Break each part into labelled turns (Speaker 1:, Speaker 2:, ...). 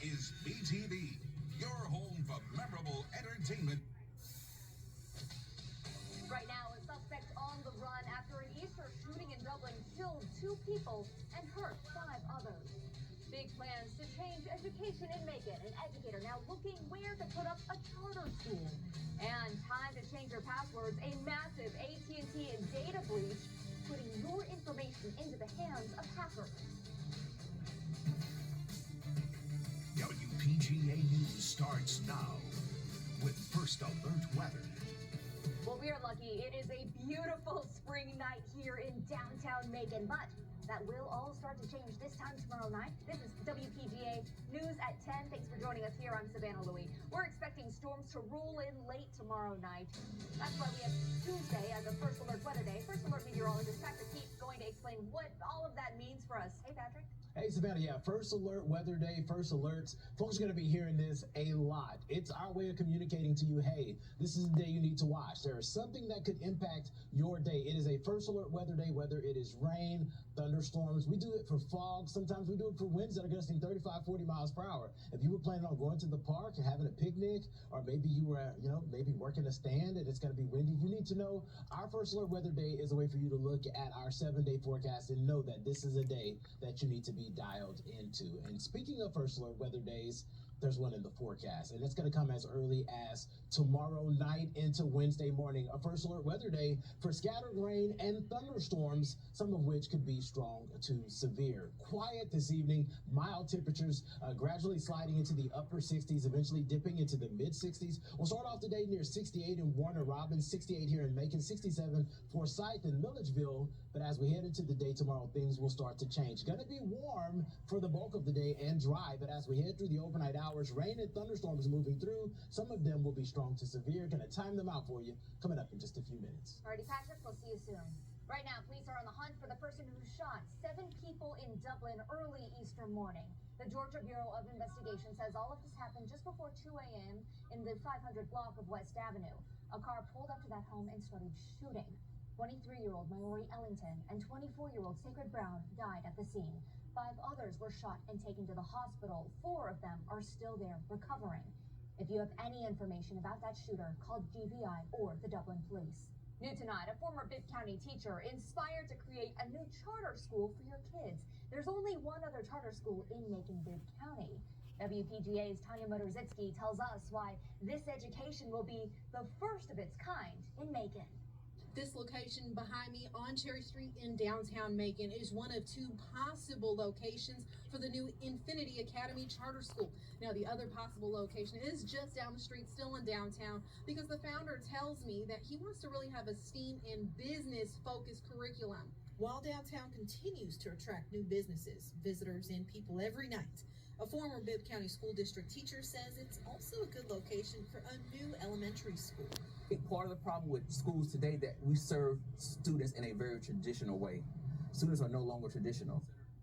Speaker 1: is BTV, your home for memorable entertainment.
Speaker 2: Right now, a suspect on the run after an Easter shooting in Dublin killed 2 people and hurt 5 others. Big plans to change education in Macon. An educator now looking where to put up a charter school. And time to change your passwords. A massive AT&T data breach, putting your information into the hands of hackers.
Speaker 3: WPGA News starts now with First Alert Weather.
Speaker 2: Well, we are lucky. It is a beautiful spring night here in downtown Macon, but that will all start to change this time tomorrow night. This is WPGA News at 10. Thanks for joining us here. I'm Savannah Louie. We're expecting storms to roll in late tomorrow night. That's why we have Tuesday as a First Alert Weather Day. First Alert meteorologist Patrick Keith's going to explain what all of that means for us. Hey, Patrick.
Speaker 4: Hey, Savannah, yeah, First Alert Weather Day, First Alerts. Folks are going to be hearing this a lot. It's our way of communicating to you, hey, this is the day you need to watch. There is something that could impact your day. It is a First Alert Weather Day, whether it is rain, thunderstorms. We do it for fog. Sometimes we do it for winds that are gusting 35, 40 miles per hour. If you were planning on going to the park and having a picnic, or maybe you were, maybe working a stand and it's going to be windy, you need to know our First Alert Weather Day is a way for you to look at our 7-day forecast and know that this is a day that you need to be dialed into. And speaking of First Alert Weather Days, there's one in the forecast, and it's going to come as early as tomorrow night into Wednesday morning. A First Alert Weather Day for scattered rain and thunderstorms, some of which could be strong to severe. Quiet this evening, mild temperatures gradually sliding into the upper 60s, eventually dipping into the mid 60s. We'll start off today near 68 in Warner Robins, 68 here in Macon, 67 Forsyth and Milledgeville. But as we head into the day tomorrow, things will start to change. Going to be warm for the bulk of the day and dry, but as we head through the overnight hours, rain and thunderstorms moving through. Some of them will be strong to severe. Going to time them out for you coming up in just a few minutes.
Speaker 2: Alrighty, Patrick, we'll see you soon. Right now, police are on the hunt for the person who shot 7 people in Dublin early Easter morning. The Georgia Bureau of Investigation says all of this happened just before 2 a.m. in the 500 block of West Avenue. A car pulled up to that home and started shooting. 23-year-old Maori Ellington and 24-year-old Sacred Brown died at the scene. 5 others were shot and taken to the hospital. 4 of them are still there recovering. If you have any information about that shooter, call GBI or the Dublin Police. New tonight, a former Bibb County teacher inspired to create a new charter school for your kids. There's only one other charter school in Macon-Bibb County. WPGA's Tanya Motorzitsky tells us why this education will be the first of its kind in Macon.
Speaker 5: This location behind me on Cherry Street in downtown Macon is one of 2 possible locations for the new Infinity Academy Charter School. Now, the other possible location is just down the street, still in downtown, because the founder tells me that he wants to really have a STEAM and business-focused curriculum. While downtown continues to attract new businesses, visitors, and people every night, a former Bibb County School District teacher says it's also a good location for a new elementary school.
Speaker 6: I think part of the problem with schools today that we serve students in a very traditional way. Students are no longer traditional.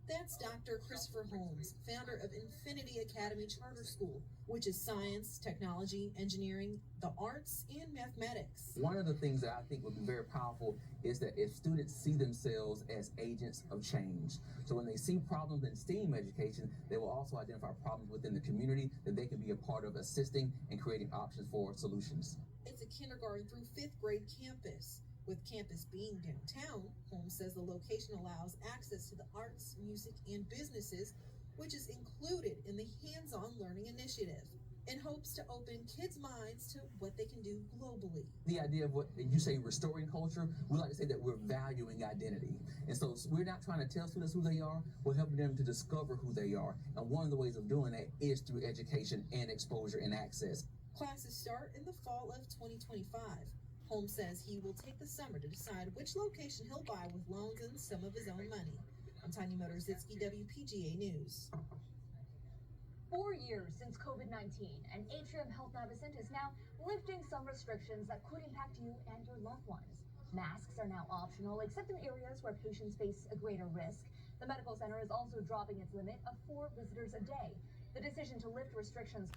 Speaker 5: That's Dr. Christopher Holmes, founder of Infinity Academy Charter School, which is science, technology, engineering, the arts, and mathematics.
Speaker 6: One of the things that I think would be very powerful is that if students see themselves as agents of change. So when they see problems in STEAM education, they will also identify problems within the community that they can be a part of assisting and creating options for solutions.
Speaker 5: It's a kindergarten through 5th grade campus. With campus being downtown, Holmes says the location allows access to the arts, music, and businesses, which is included in the hands-on learning initiative, in hopes to open kids' minds to what they can do globally.
Speaker 6: The idea of what you say restoring culture, we like to say that we're valuing identity. And so we're not trying to tell students who they are, we're helping them to discover who they are. And one of the ways of doing that is through education and exposure and access.
Speaker 5: Classes start in the fall of 2025. Holmes says he will take the summer to decide which location he'll buy with loans and some of his own money. I'm Tanya Motorzitsky, WPGA News.
Speaker 2: 4 years since COVID-19, and Atrium Health Navicent is now lifting some restrictions that could impact you and your loved ones. Masks are now optional, except in areas where patients face a greater risk. The medical center is also dropping its limit of 4 visitors a day. The decision to lift restrictions